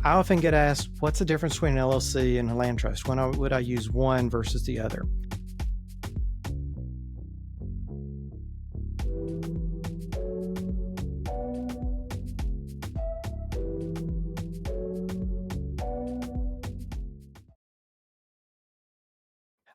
I often get asked, what's the difference between an LLC and a land trust? When would I use one versus the other?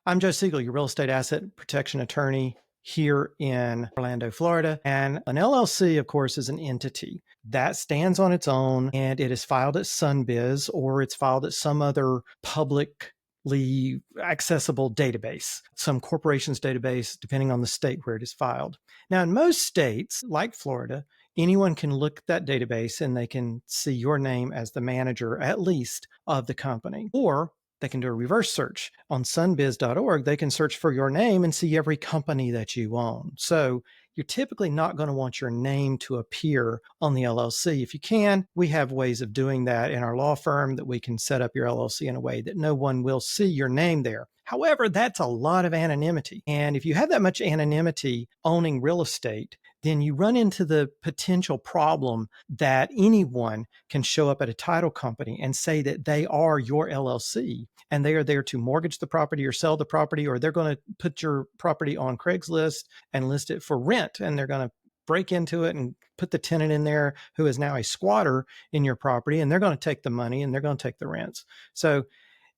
I'm Joe Seagle, your real estate asset protection attorney here in Orlando, Florida. And an LLC, of course, is an entity that stands on its own, and it is filed at Sunbiz, or it's filed at some other publicly accessible database, some corporation's database, depending on the state where it is filed. Now, in most states, like Florida, anyone can look at that database and they can see your name as the manager, at least, of the company. Or they can do a reverse search on sunbiz.org. They can search for your name and see every company that you own. So you're typically not going to want your name to appear on the LLC. If you can, we have ways of doing that in our law firm, that we can set up your LLC in a way that no one will see your name there. However, that's a lot of anonymity. And if you have that much anonymity owning real estate, then you run into the potential problem that anyone can show up at a title company and say that they are your LLC and they are there to mortgage the property or sell the property, or they're going to put your property on Craigslist and list it for rent, and they're going to break into it and put the tenant in there who is now a squatter in your property, and they're going to take the money and they're going to take the rents. So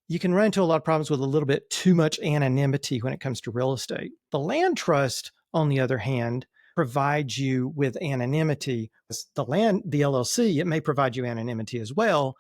you can run into a lot of problems with a little bit too much anonymity when it comes to real estate. The land trust, on the other hand, provides you with anonymity. The LLC, it may provide you anonymity as well,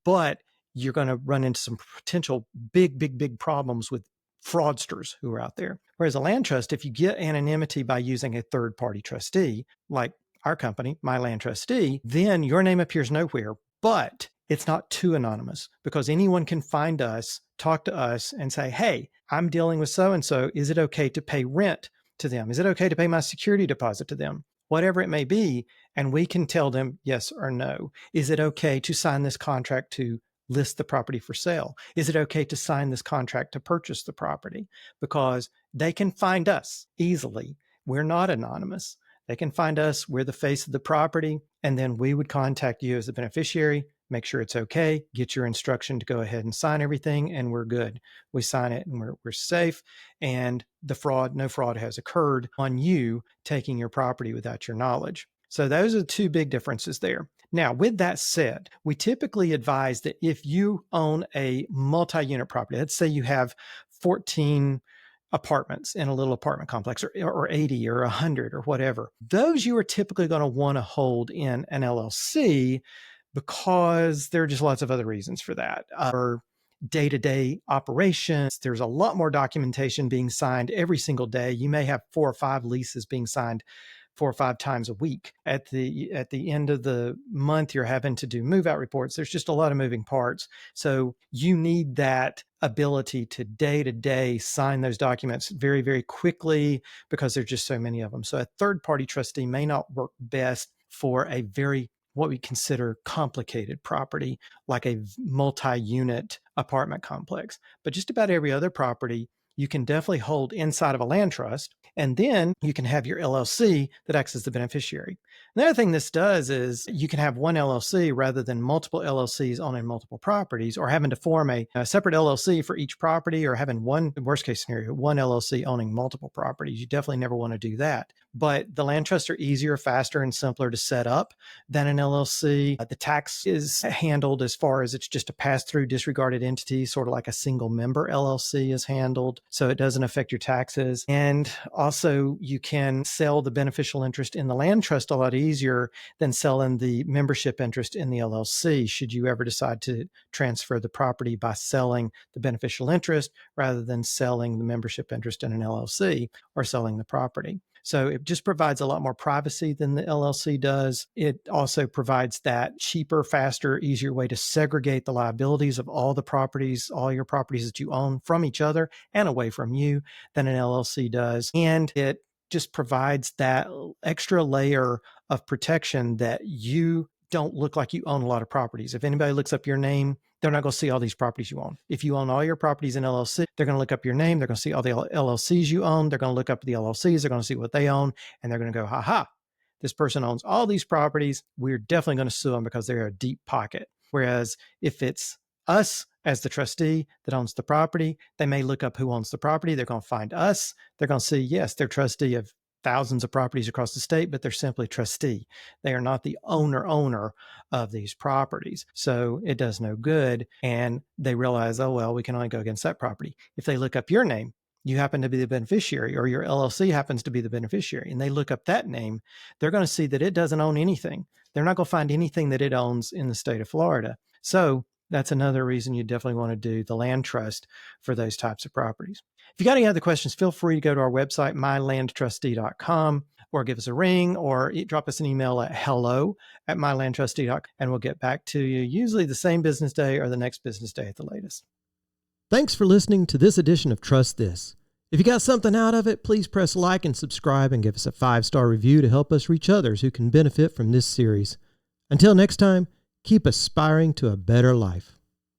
but you're going to run into some potential big problems with fraudsters who are out there. Whereas a land trust, if you get anonymity by using a third-party trustee, like our company, My Land Trustee, then your name appears nowhere, but it's not too anonymous, because anyone can find us, talk to us, and say, hey, I'm dealing with so-and-so. Is it okay to pay rent to them? Is it okay to pay my security deposit to them? Whatever it may be. And we can tell them yes or no. Is it okay to sign this contract to list the property for sale? Is it okay to sign this contract to purchase the property? Because they can find us easily. We're not anonymous. They can find us. We're the face of the property. And then we would contact you as the beneficiary, make sure it's okay, get your instruction to go ahead and sign everything, and we're good. We sign it and we're safe. And no fraud has occurred on you taking your property without your knowledge. So those are the two big differences there. Now, with that said, we typically advise that if you own a multi-unit property, let's say you have 14 apartments in a little apartment complex, or 80 or 100 or whatever, those you are typically going to want to hold in an LLC, because there are just lots of other reasons for that. For day-to-day operations, there's a lot more documentation being signed every single day. You may have 4 or 5 leases being signed 4 or 5 times a week. At the end of the month, you're having to do move-out reports. There's just a lot of moving parts. So you need that ability to day-to-day sign those documents very, very quickly, because there's just so many of them. So a third-party trustee may not work best for a very, what we consider, complicated property, like a multi-unit apartment complex. But just about every other property you can definitely hold inside of a land trust, and then you can have your LLC that acts as the beneficiary. Another thing this does is you can have one LLC rather than multiple LLCs owning multiple properties, or having to form a separate LLC for each property, or having one, worst case scenario, one LLC owning multiple properties. You definitely never want to do that. But the land trusts are easier, faster, and simpler to set up than an LLC. The tax is handled as far as it's just a pass-through disregarded entity, sort of like a single member LLC is handled, so it doesn't affect your taxes. And also, you can sell the beneficial interest in the land trust a lot easier than selling the membership interest in the LLC, should you ever decide to transfer the property by selling the beneficial interest rather than selling the membership interest in an LLC or selling the property. So it just provides a lot more privacy than the LLC does. It also provides that cheaper, faster, easier way to segregate the liabilities of all the properties, all your properties that you own, from each other and away from you than an LLC does. And it just provides that extra layer of protection that you don't look like you own a lot of properties. If anybody looks up your name, they're not going to see all these properties you own. If you own all your properties in LLC, they're going to look up your name. They're going to see all the LLCs you own. They're going to look up the LLCs. They're going to see what they own. And they're going to go, ha, this person owns all these properties. We're definitely going to sue them because they're a deep pocket. Whereas if it's us as the trustee that owns the property, they may look up who owns the property. They're going to find us. They're going to see, yes, they're trustee of thousands of properties across the state, but they're simply trustee. They are not the owner of these properties. So it does no good. And they realize, oh, well, we can only go against that property. If they look up your name, you happen to be the beneficiary, or your LLC happens to be the beneficiary, and they look up that name, they're going to see that it doesn't own anything. They're not going to find anything that it owns in the state of Florida. So that's another reason you definitely want to do the land trust for those types of properties. If you got any other questions, feel free to go to our website, mylandtrustee.com, or give us a ring, or drop us an email at hello@mylandtrustee.com, and we'll get back to you usually the same business day or the next business day at the latest. Thanks for listening to this edition of Trust This. If you got something out of it, please press like and subscribe and give us a 5-star review to help us reach others who can benefit from this series. Until next time, keep aspiring to a better life.